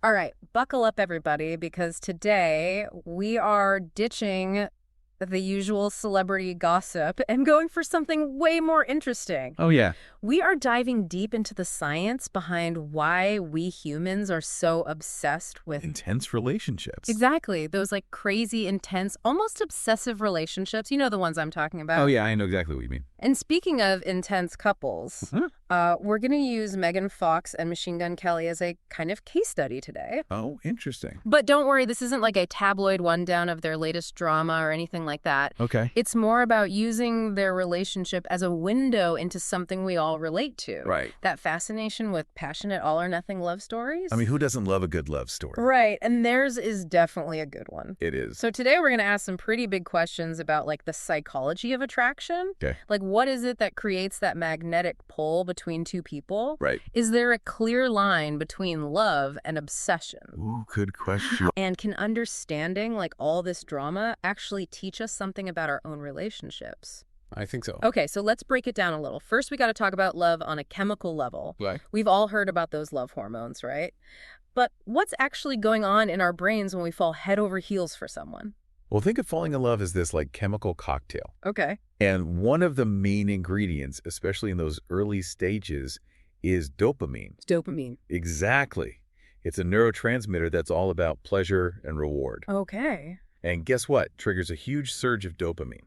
All right, buckle up, everybody, because today we are ditching the usual celebrity gossip and going for something way more interesting. Oh, yeah. We are diving deep into the science behind why we humans are so obsessed with Intense relationships. exactly those like crazy, intense, almost obsessive relationships. You know the ones I'm talking Oh, about. yeah, I know exactly what you mean. And speaking of intense couples, we're going to use Megan Fox and Machine Gun Kelly as a kind of case study today. Oh, interesting. But don't worry, this isn't like a tabloid rundown of their latest drama or anything like that. Okay. It's more about using their relationship as a window into something we all relate to. Right. That fascination with passionate all-or-nothing love stories. I mean, who doesn't love a good love story? Right, and theirs is definitely a good one. It is. So today we're going to ask some pretty big questions about like the psychology of attraction. Okay. Like what is it that creates that magnetic pull between two people? Right. Is there a clear line between love and obsession? Ooh, good question. And can understanding like all this drama actually teach us something about our own relationships? I think so. Okay, so let's break it down a little. First, we got to talk about love on a chemical level. Right. We've all heard about those love hormones, right? But what's actually going on in our brains when we fall head over heels for someone? Well, think of falling in love as this like chemical cocktail. Okay. And one of the main ingredients, especially in those early stages, is dopamine. It's dopamine. Exactly. It's a neurotransmitter that's all about pleasure and reward. Okay. And guess what? Triggers a huge surge of dopamine.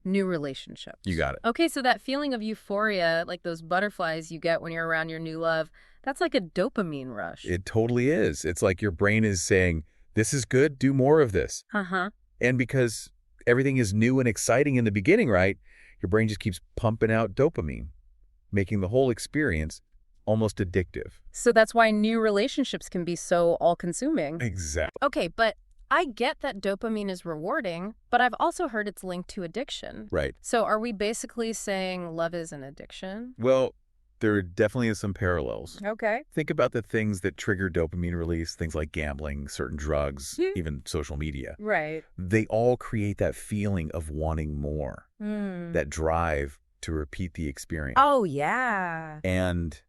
New relationships. You got it. Okay, so that feeling of euphoria, like those butterflies you get when you're around your new love, that's like a dopamine rush. It totally is. It's like your brain is saying, this is good, do more of this. Uh-huh. And because everything is new and exciting in the beginning, right, your brain just keeps pumping out dopamine, making the whole experience almost addictive. So that's why new relationships can be so all-consuming. Exactly. Okay, but I get that dopamine is rewarding, but I've also heard it's linked to addiction. Right. So are we basically saying love is an addiction? Well, there definitely is some parallels. Okay. Think about the things that trigger dopamine release, things like gambling, certain drugs, even social media. Right. They all create that feeling of wanting more, that drive to repeat the experience. Oh, yeah. And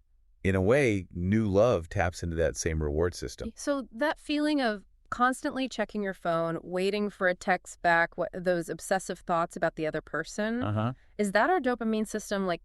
in a way, new love taps into that same reward system. So that feeling of constantly checking your phone, waiting for a text back, those obsessive thoughts about the other person, is that our dopamine system like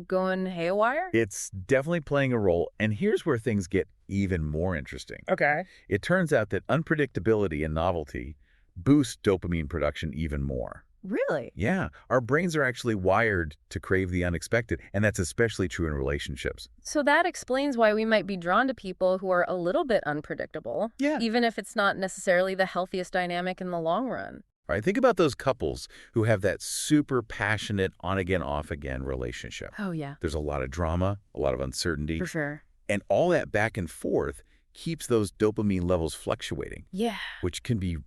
going haywire? It's definitely playing a role, and here's where things get even more interesting. Okay. It turns out that unpredictability and novelty boost dopamine production even more. Really? Yeah, our brains are actually wired to crave the unexpected, and that's especially true in relationships. So that explains why we might be drawn to people who are a little bit unpredictable, Yeah. even if it's not necessarily the healthiest dynamic in the long run. Right? Think about those couples who have that super passionate on-again, off-again relationship. Oh, yeah. There's a lot of drama, a lot of uncertainty, For sure. and all that back and forth keeps those dopamine levels fluctuating, Yeah. which can be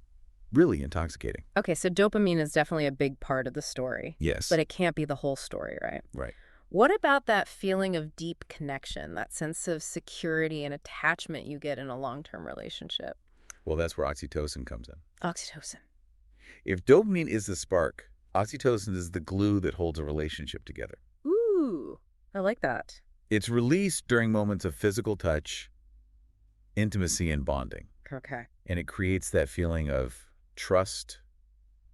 really intoxicating. Okay, so dopamine is definitely a big part of the story. Yes. But it can't be the whole story, right? Right. What about that feeling of deep connection, that sense of security and attachment you get in a long-term relationship? Well, that's where oxytocin comes in. Oxytocin. If dopamine is the spark, oxytocin is the glue that holds a relationship together. Ooh, I like that. It's released during moments of physical touch, intimacy, and bonding. Okay. And it creates that feeling of trust,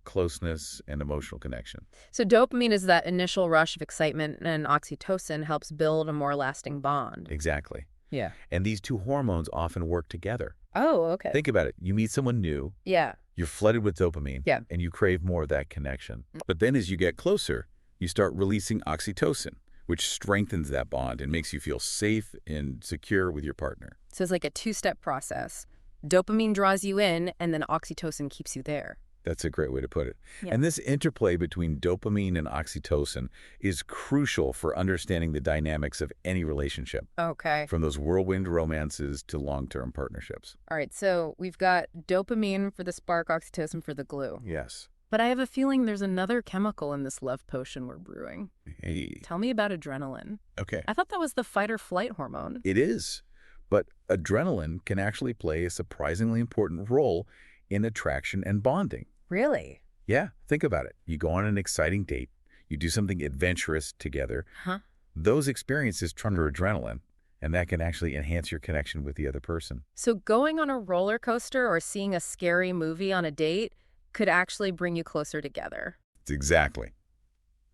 closeness, and emotional connection. So dopamine is that initial rush of excitement, and oxytocin helps build a more lasting bond. Exactly. Yeah. And these two hormones often work together. Oh, okay. Think about it. You meet someone new, Yeah. you're flooded with dopamine, Yeah. and you crave more of that connection. But then as you get closer, you start releasing oxytocin, which strengthens that bond and makes you feel safe and secure with your partner. So it's like a two-step process. Dopamine draws you in, and then oxytocin keeps you there. That's a great way to put it. Yeah. And this interplay between dopamine and oxytocin is crucial for understanding the dynamics of any relationship, Okay. from those whirlwind romances to long-term partnerships. All right, so we've got dopamine for the spark, oxytocin for the glue. Yes. But I have a feeling there's another chemical in this love potion we're brewing. Hey. Tell me about adrenaline. Okay. I thought that was the fight or flight hormone. It is. But adrenaline can actually play a surprisingly important role in attraction and bonding. Really? Yeah, think about it. You go on an exciting date. You do something adventurous together. Huh? Those experiences trigger adrenaline, and that can actually enhance your connection with the other person. So going on a roller coaster or seeing a scary movie on a date could actually bring you closer together. Exactly.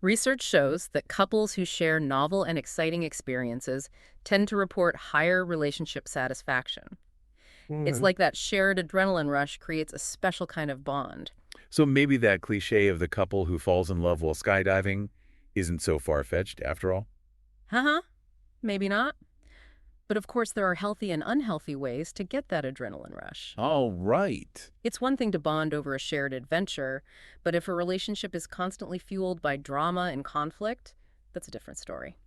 Research shows that couples who share novel and exciting experiences tend to report higher relationship satisfaction. It's like that shared adrenaline rush creates a special kind of bond. So maybe that cliche of the couple who falls in love while skydiving isn't so far-fetched after all? Haha, maybe not. But of course, there are healthy and unhealthy ways to get that adrenaline rush. Oh, right. It's one thing to bond over a shared adventure, but if a relationship is constantly fueled by drama and conflict, that's a different story.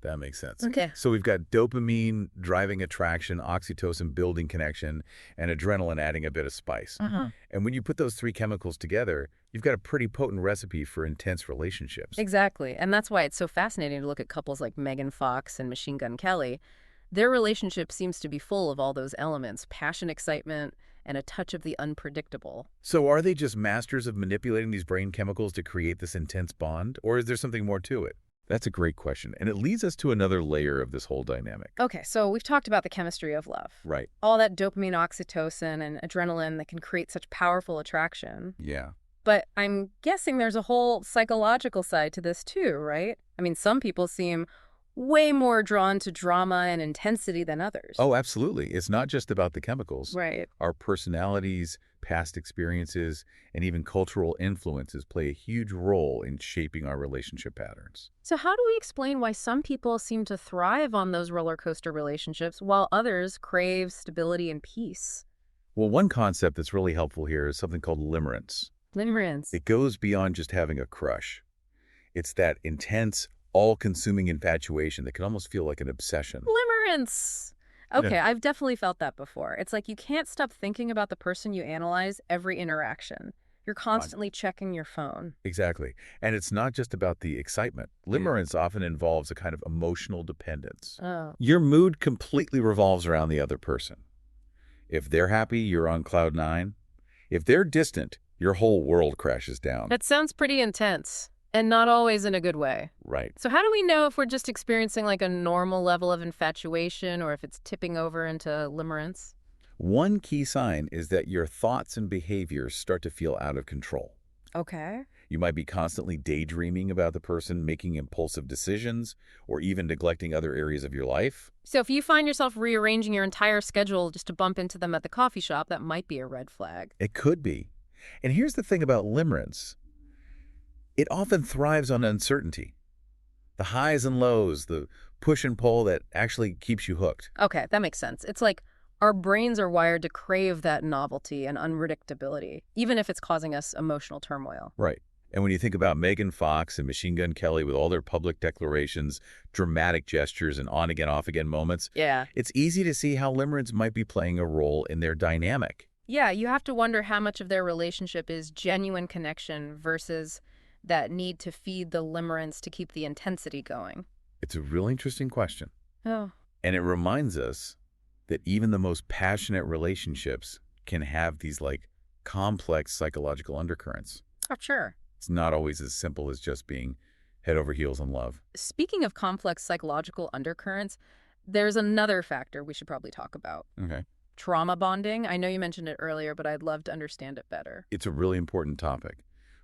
That makes sense. Okay. So we've got dopamine driving attraction, oxytocin building connection, and adrenaline adding a bit of spice. And when you put those three chemicals together, you've got a pretty potent recipe for intense relationships. Exactly. And that's why it's so fascinating to look at couples like Megan Fox and Machine Gun Kelly. Their relationship seems to be full of all those elements, passion, excitement, and a touch of the unpredictable. So are they just masters of manipulating these brain chemicals to create this intense bond, or is there something more to it? That's a great question, and it leads us to another layer of this whole dynamic. Okay, so we've talked about the chemistry of love. Right. All that dopamine, oxytocin, and adrenaline that can create such powerful attraction. Yeah. But I'm guessing there's a whole psychological side to this too, right? I mean, some people seem way more drawn to drama and intensity than others. Oh, absolutely. It's not just about the chemicals. Right. Our personalities, past experiences, and even cultural influences play a huge role in shaping our relationship patterns. So how do we explain why some people seem to thrive on those roller coaster relationships while others crave stability and peace? Well, one concept that's really helpful here is something called limerence. Limerence. It goes beyond just having a crush. It's that intense, all-consuming infatuation that can almost feel like an obsession. Limerence. Okay, Yeah. I've definitely felt that before. It's like you can't stop thinking about the person you analyze every interaction. You're constantly checking your phone. Exactly. And it's not just about the excitement. Limerence often involves a kind of emotional dependence. Oh. Your mood completely revolves around the other person. If they're happy, you're on cloud nine. If they're distant, your whole world crashes down. That sounds pretty intense, and not always in a good way. Right. So how do we know if we're just experiencing like a normal level of infatuation or if it's tipping over into limerence? One key sign is that your thoughts and behaviors start to feel out of control. Okay. You might be constantly daydreaming about the person, making impulsive decisions, or even neglecting other areas of your life. So if you find yourself rearranging your entire schedule just to bump into them at the coffee shop, that might be a red flag. It could be. And here's the thing about limerence. It often thrives on uncertainty. The highs and lows, the push and pull that actually keeps you hooked. Okay, that makes sense. It's like our brains are wired to crave that novelty and unpredictability, even if it's causing us emotional turmoil. Right. And when you think about Megan Fox and Machine Gun Kelly with all their public declarations, dramatic gestures, and on-again, off-again moments, Yeah. it's easy to see how limerence might be playing a role in their dynamic. Yeah, you have to wonder how much of their relationship is genuine connection versus that need to feed the limerence to keep the intensity going. It's a really interesting question. Oh. And it reminds us that even the most passionate relationships can have these complex psychological undercurrents. Oh, sure. It's not always as simple as just being head over heels in love. Speaking of complex psychological undercurrents, there's another factor we should probably talk about. Okay. Trauma bonding. I know you mentioned it earlier, but I'd love to understand it better. It's a really important topic,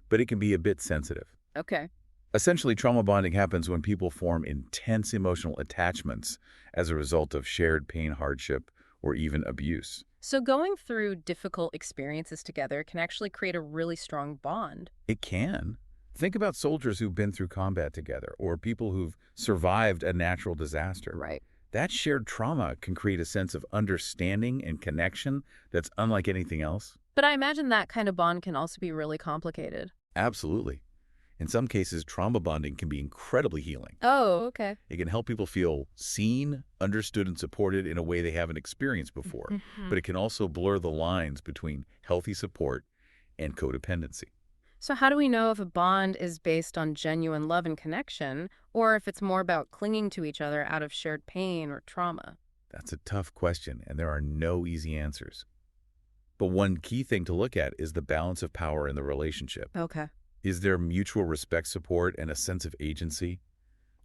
but it can be a bit sensitive. Okay. Essentially, trauma bonding happens when people form intense emotional attachments as a result of shared pain, hardship, or even abuse. So going through difficult experiences together can actually create a really strong bond. It can. Think about soldiers who've been through combat together or people who've survived a natural disaster. Right. That shared trauma can create a sense of understanding and connection that's unlike anything else. But I imagine that kind of bond can also be really complicated. Absolutely. In some cases, trauma bonding can be incredibly healing. Oh, okay. It can help people feel seen, understood, and supported in a way they haven't experienced before. But it can also blur the lines between healthy support and codependency. So how do we know if a bond is based on genuine love and connection, or if it's more about clinging to each other out of shared pain or trauma? That's a tough question, and there are no easy answers. But one key thing to look at is the balance of power in the relationship. Okay. Is there mutual respect, support, and a sense of agency?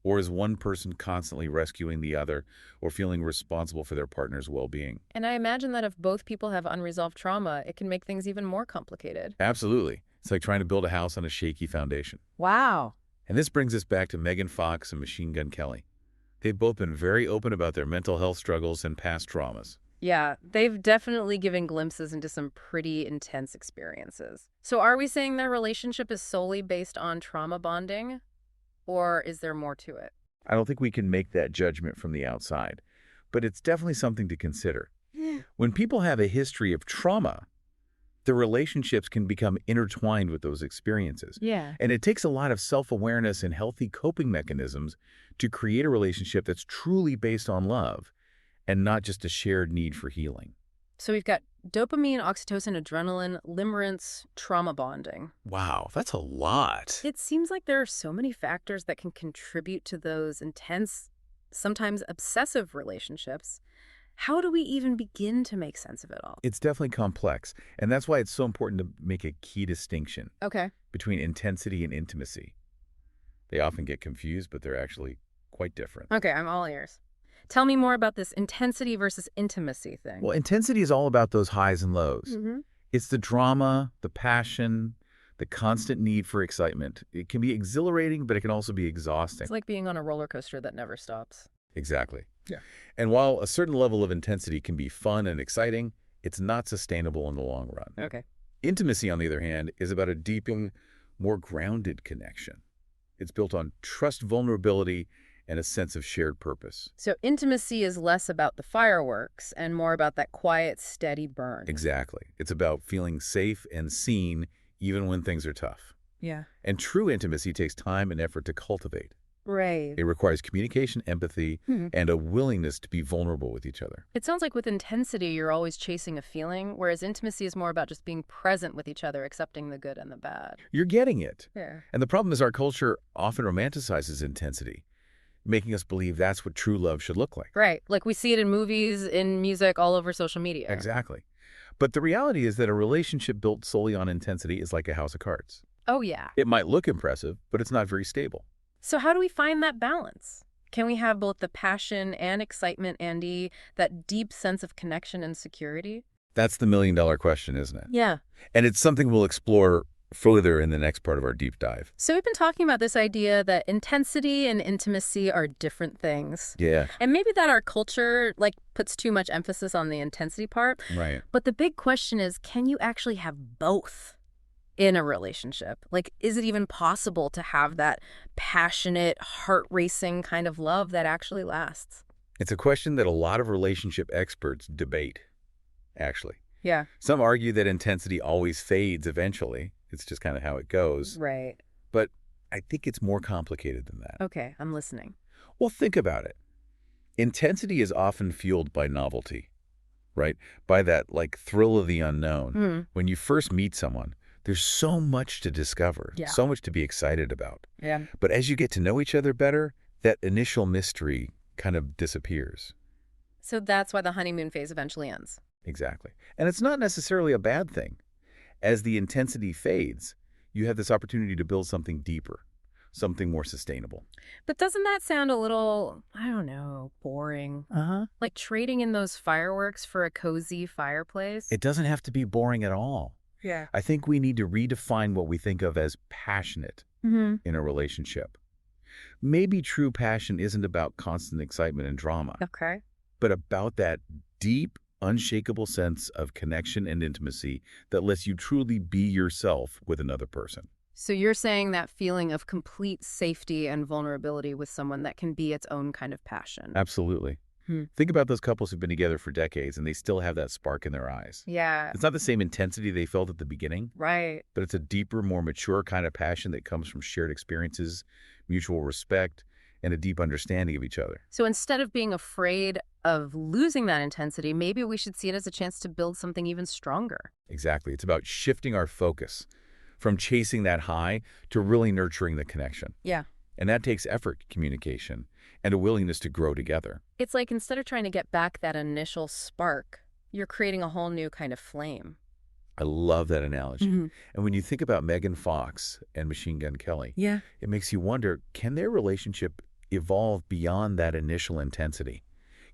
Or is one person constantly rescuing the other or feeling responsible for their partner's well-being? And I imagine that if both people have unresolved trauma, it can make things even more complicated. Absolutely. It's like trying to build a house on a shaky foundation. Wow. And this brings us back to Megan Fox and Machine Gun Kelly. They've both been very open about their mental health struggles and past traumas. Yeah, they've definitely given glimpses into some pretty intense experiences. So are we saying their relationship is solely based on trauma bonding? Or is there more to it? I don't think we can make that judgment from the outside, but it's definitely something to consider. When people have a history of trauma, their relationships can become intertwined with those experiences. Yeah. And it takes a lot of self-awareness and healthy coping mechanisms to create a relationship that's truly based on love and not just a shared need for healing. So we've got dopamine, oxytocin, adrenaline, limerence, trauma bonding. Wow, that's a lot. It seems like there are so many factors that can contribute to those intense, sometimes obsessive relationships. How do we even begin to make sense of it all? It's definitely complex, and that's why it's so important to make a key distinction Okay. between intensity and intimacy. They often get confused, but they're actually quite different. Okay, I'm all ears. Tell me more about this intensity versus intimacy thing. Well, intensity is all about those highs and lows. Mm-hmm. It's the drama, the passion, the constant need for excitement. It can be exhilarating, but it can also be exhausting. It's like being on a roller coaster that never stops. Exactly. Yeah. And while a certain level of intensity can be fun and exciting, it's not sustainable in the long run. Okay. Intimacy, on the other hand, is about a deeper, more grounded connection. It's built on trust, vulnerability, and a sense of shared purpose. So intimacy is less about the fireworks and more about that quiet, steady burn. Exactly. It's about feeling safe and seen even when things are tough. Yeah. And true intimacy takes time and effort to cultivate. Right. It requires communication, empathy, and a willingness to be vulnerable with each other. It sounds like with intensity, you're always chasing a feeling, whereas intimacy is more about just being present with each other, accepting the good and the bad. You're getting it. Yeah. And the problem is our culture often romanticizes intensity, making us believe that's what true love should look like. Right. Like we see it in movies, in music, all over social media. Exactly. But the reality is that a relationship built solely on intensity is like a house of cards. Oh, yeah. It might look impressive, but it's not very stable. So how do we find that balance? Can we have both the passion and excitement, Andy, that deep sense of connection and security? That's the million-dollar question, isn't it? Yeah. And it's something we'll explore further in the next part of our deep dive. So we've been talking about this idea that intensity and intimacy are different things. Yeah. And maybe that our culture, puts too much emphasis on the intensity part. Right. But the big question is, can you actually have both in a relationship? Is it even possible to have that passionate, heart-racing kind of love that actually lasts? It's a question that a lot of relationship experts debate, actually. Yeah. Some argue that intensity always fades eventually. It's just kind of how it goes. Right. But I think it's more complicated than that. Okay, I'm listening. Well, think about it. Intensity is often fueled by novelty, right? By that, thrill of the unknown. When you first meet someone, there's so much to discover, so much to be excited about. Yeah. But as you get to know each other better, that initial mystery kind of disappears. So that's why the honeymoon phase eventually ends. Exactly. And it's not necessarily a bad thing. As the intensity fades, you have this opportunity to build something deeper, something more sustainable. But doesn't that sound a little, I don't know, boring? Like trading in those fireworks for a cozy fireplace? It doesn't have to be boring at all. Yeah. I think we need to redefine what we think of as passionate in a relationship. Maybe true passion isn't about constant excitement and drama, Okay. but about that deep, unshakable sense of connection and intimacy that lets you truly be yourself with another person. So you're saying that feeling of complete safety and vulnerability with someone that can be its own kind of passion. Absolutely. Think about those couples who've been together for decades and they still have that spark in their eyes. Yeah. It's not the same intensity they felt at the beginning, Right. but it's a deeper, more mature kind of passion that comes from shared experiences, mutual respect, and a deep understanding of each other. So instead of being afraid of losing that intensity, maybe we should see it as a chance to build something even stronger. Exactly. It's about shifting our focus from chasing that high to really nurturing the connection. Yeah. And that takes effort, communication, and a willingness to grow together. It's like instead of trying to get back that initial spark, you're creating a whole new kind of flame. I love that analogy. And when you think about Megan Fox and Machine Gun Kelly, Yeah. it makes you wonder, can their relationship evolve beyond that initial intensity?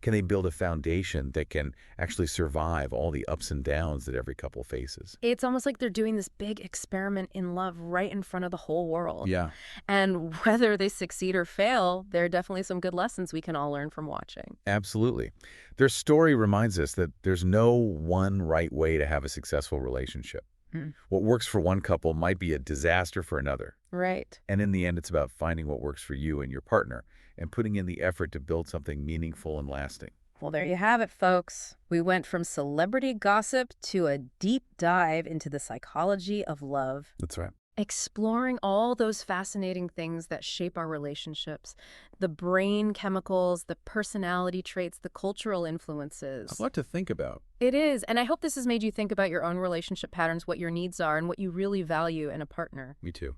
Can they build a foundation that can actually survive all the ups and downs that every couple faces? It's almost like they're doing this big experiment in love right in front of the whole world. Yeah, And whether they succeed or fail, there are definitely some good lessons we can all learn from watching. absolutely. Their story reminds us that there's no one right way to have a successful relationship. Hmm. What works for one couple might be a disaster for another. Right. And in the end, it's about finding what works for you and your partner and putting in the effort to build something meaningful and lasting. Well, there you have it, folks. We went from celebrity gossip to a deep dive into the psychology of love, That's right. exploring all those fascinating things that shape our relationships, the brain chemicals, the personality traits, the cultural influences. A lot to think about. It is, and I hope this has made you think about your own relationship patterns, what your needs are, and what you really value in a partner. Me too.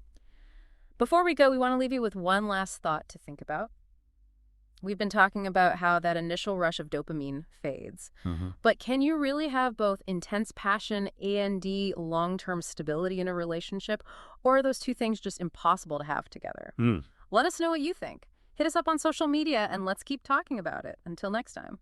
Before we go, we want to leave you with one last thought to think about. We've been talking about how that initial rush of dopamine fades. But can you really have both intense passion and long-term stability in a relationship? Or are those two things just impossible to have together? Let us know what you think. Hit us up on social media and let's keep talking about it. Until next time.